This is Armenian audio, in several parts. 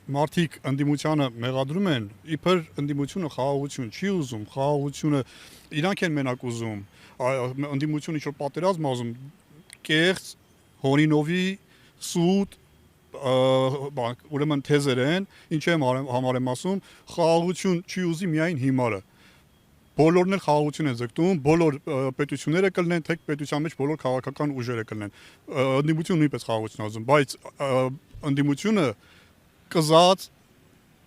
մարդիկ ընդդիմությանը մեղադրում են, իբր ընդդիմությունը խաղաղություն չի ուզում, խաղաղությունը իրանք են մենակ ուզում, ընդդիմությունը ինչ-որ պատերազմ ուզում, կեղծ, հորինովի, սուտ, ուրեմն թեզեր են, ինչ եմ համարեմ ասում, խաղաղություն չի ուզի միայն հիմարը։ Բոլորն էլ խաղաղություն են ձգտում, բոլոր պետությունները կլինեն, թե պետության մեջ բոլոր քաղաքական ուժերը կլինեն։ Ընդդիմությունը նույնպես խաղաղություն ուզում, բայց ընդդիմությունը կզած,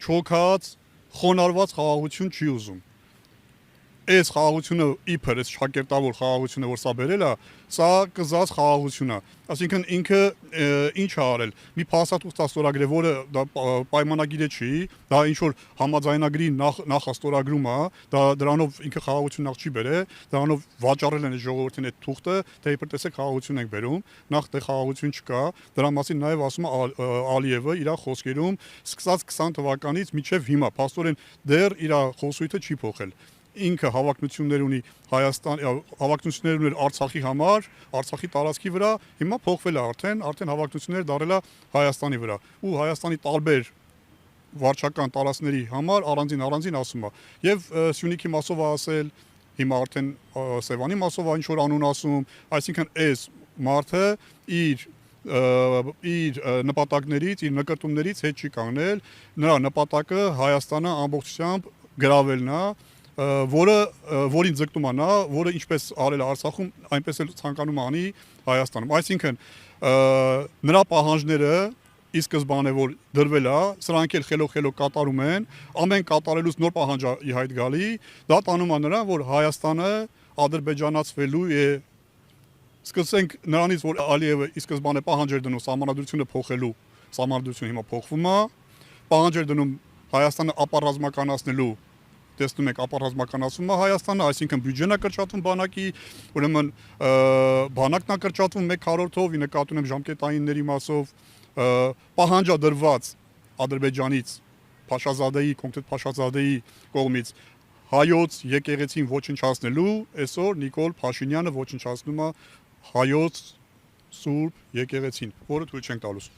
չոքած, խոնարհված խաղաղություն չի ուզում։ Այս խաղաղությունը իբր այս շակերտավոր խաղաղությունը, որ սա բերել է, սա կզած խաղաղություն է։ Այսինքն ինքը ինչ է արել։ Մի փաստաթուղթաստորագրե, որը դա պայմանագիր չի, դա ինչ որ համաձայնագրի նախաստորագրում է, դա դրանով ինքը խաղաղություն նախ չի բերել, դրանով վաճառել են ժողովրդին այդ թուղթը, թե իբր տեսեք խաղաղություն ենք բերում, նախ դե խաղաղություն չկա, դրա մասին նաև ասում է Ալիևը իր խոսքերում, սկսած 20 թվականից մինչև հիմա, փաստորեն դեռ իր խոսույթը չի փոխել։ Ինքը հավակնություններ ունի հավակնություններ ուներ Արցախի համար, Արցախի տարածքի վրա, հիմա փոխվել է արդեն հավակնությունները դարել է Հայաստանի վրա։ Ու Հայաստանի տարբեր վարչական տարածքների համար առանձին ասում է։ Եվ Սյունիքի մասով ասել, հիմա արդեն Սևանի մասով ինչ որ անուն ասում, այսինքն այս մարդը իր նպատակներից, իր նկատումներից հետ չի կանգնել, նրա նպատակը Հայաստանը ամբողջությամբ գրավելն է, որին ձգտում է նա, որը ինչպես արել է Արցախում, այնպես էլ ցանկանում է անի Հայաստանում։ Այսինքն նրա պահանջները ի սկզբանե որ դրվել է, սրանք էլ խելոք կատարում են, ամեն կատարելուց նոր պահանջ է ի հայտ գալի, դա տանում է նրան, որ Հայաստանը ադրբեջանացվելու է։ Սկսենք նրանից, որ Ալիևը ի սկզբանե պահանջ էր դնում սահմանադրությունը փոխելու, սահմանադրությունը հիմա փոխվում է, պահանջ էր դնում Հայաստանը ապառազմականացնելու, տեսնում եք ապառազմականացում է Հայաստանը, այսինքն բյուջեն է կրճատվում բանակի, ուրեմն բանակն է կրճատվում 1/4-ով, ի նկատի ունեմ ժամկետայինների մասով, պահանջ է դրված Ադրբեջանից Փաշազադեի, կոնկրետ Փաշազադեի կողմից հայոց եկեղեցին ոչնչացնելու, այսօր Նիկոլ Փաշինյանը ոչնչացնում է հայոց սուրբ եկեղեցին, որը թույլ չենք տալուս։